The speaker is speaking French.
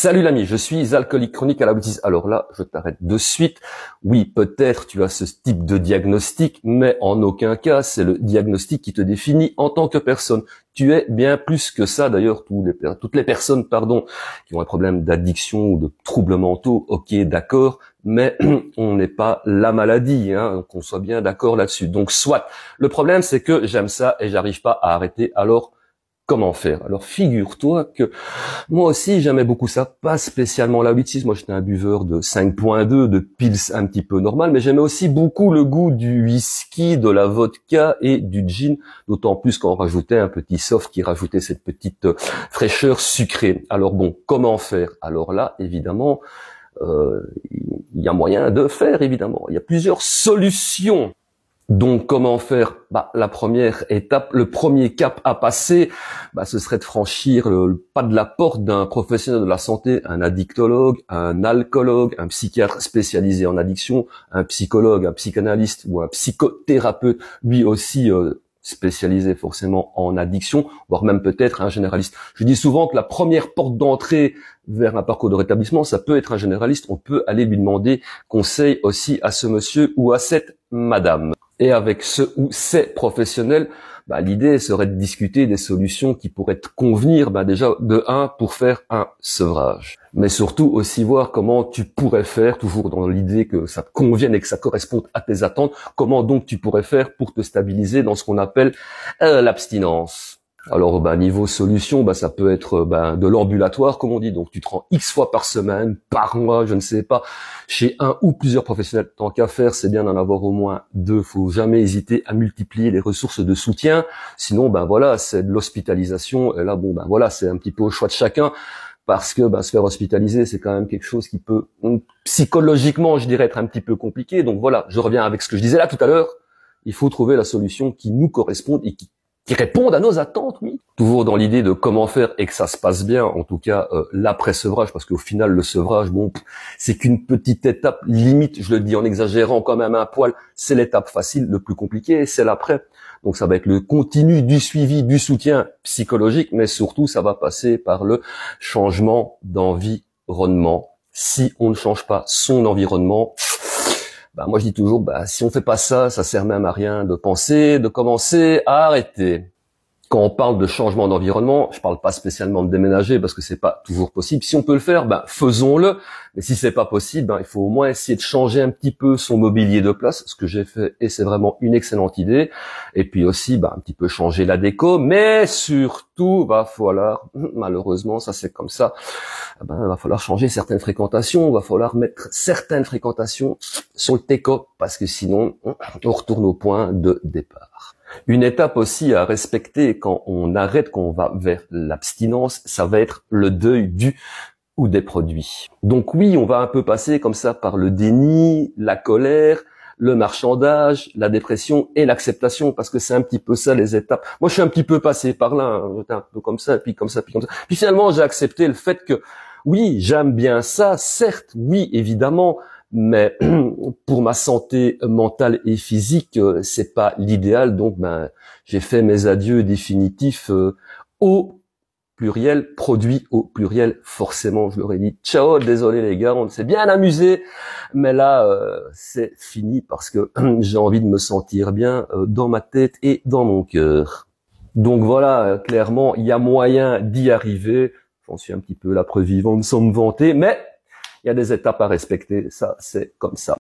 Salut l'ami, je suis alcoolique chronique à la bêtise. Alors là, je t'arrête de suite. Oui, peut-être tu as ce type de diagnostic, mais en aucun cas c'est le diagnostic qui te définit en tant que personne. Tu es bien plus que ça. D'ailleurs, toutes les personnes, qui ont un problème d'addiction ou de troubles mentaux, ok, d'accord, mais on n'est pas la maladie, qu'on soit bien d'accord là-dessus. Donc soit. Le problème, c'est que j'aime ça et j'arrive pas à arrêter. Alors, comment faire? Alors, figure-toi que moi aussi, j'aimais beaucoup ça, pas spécialement la bêtise. Moi, j'étais un buveur de 5.2, de pils un petit peu normal, mais j'aimais aussi beaucoup le goût du whisky, de la vodka et du gin, d'autant plus quand on rajoutait un petit soft qui rajoutait cette petite fraîcheur sucrée. Alors bon, comment faire? Alors là, évidemment, il y a moyen de faire, évidemment. Il y a plusieurs solutions. Donc, comment faire? La première étape, le premier cap à passer, ce serait de franchir le pas de la porte d'un professionnel de la santé, un addictologue, un alcoologue, un psychiatre spécialisé en addiction, un psychologue, un psychanalyste ou un psychothérapeute, lui aussi spécialisé forcément en addiction, voire même peut-être un généraliste. Je dis souvent que la première porte d'entrée vers un parcours de rétablissement, ça peut être un généraliste. On peut aller lui demander conseil aussi à ce monsieur ou à cette madame. Et avec ce ou ces professionnels, l'idée serait de discuter des solutions qui pourraient te convenir, déjà de un, pour faire un sevrage. Mais surtout aussi voir comment tu pourrais faire, toujours dans l'idée que ça te convienne et que ça corresponde à tes attentes, comment donc tu pourrais faire pour te stabiliser dans ce qu'on appelle l'abstinence. Alors, niveau solution, ça peut être de l'ambulatoire, comme on dit. Donc, tu te rends X fois par semaine, par mois, je ne sais pas, chez un ou plusieurs professionnels. Tant qu'à faire, c'est bien d'en avoir au moins deux. Faut jamais hésiter à multiplier les ressources de soutien. Sinon, c'est de l'hospitalisation. Et là, c'est un petit peu au choix de chacun. Parce que se faire hospitaliser, c'est quand même quelque chose qui peut, psychologiquement, je dirais, être un petit peu compliqué. Donc voilà, je reviens avec ce que je disais là tout à l'heure. Il faut trouver la solution qui nous corresponde et qui répondent à nos attentes, oui. Toujours dans l'idée de comment faire et que ça se passe bien, en tout cas l'après-sevrage, parce qu'au final, le sevrage, c'est qu'une petite étape, limite, je le dis en exagérant quand même un poil, c'est l'étape facile, le plus compliqué, c'est l'après. Donc ça va être le continu du suivi, du soutien psychologique, mais surtout, ça va passer par le changement d'environnement. Si on ne change pas son environnement, moi je dis toujours, si on fait pas ça, ça sert même à rien de penser, de commencer à arrêter. Quand on parle de changement d'environnement, je parle pas spécialement de déménager parce que c'est pas toujours possible. Si on peut le faire, faisons-le. Mais si c'est pas possible, il faut au moins essayer de changer un petit peu son mobilier de place, ce que j'ai fait et c'est vraiment une excellente idée. Et puis aussi, un petit peu changer la déco, mais surtout, va falloir, malheureusement, ça c'est comme ça, va falloir changer certaines fréquentations, va falloir mettre certaines fréquentations sur le TECO parce que sinon, on retourne au point de départ. Une étape aussi à respecter quand on arrête, quand on va vers l'abstinence, ça va être le deuil du ou des produits. Donc oui, on va un peu passer comme ça par le déni, la colère, le marchandage, la dépression et l'acceptation, parce que c'est un petit peu ça les étapes. Moi, je suis un petit peu passé par là, j'étais un peu comme ça, puis comme ça, puis comme ça. Puis finalement, j'ai accepté le fait que oui, j'aime bien ça, certes, oui, évidemment, mais pour ma santé mentale et physique, c'est pas l'idéal. Donc, j'ai fait mes adieux définitifs au pluriel, produit au pluriel, forcément. Je leur ai dit ciao, désolé les gars, on s'est bien amusé, mais là, c'est fini parce que j'ai envie de me sentir bien dans ma tête et dans mon cœur. Donc voilà, clairement, il y a moyen d'y arriver. J'en suis un petit peu la preuve vivante sans me vanter, mais il y a des étapes à respecter, ça c'est comme ça.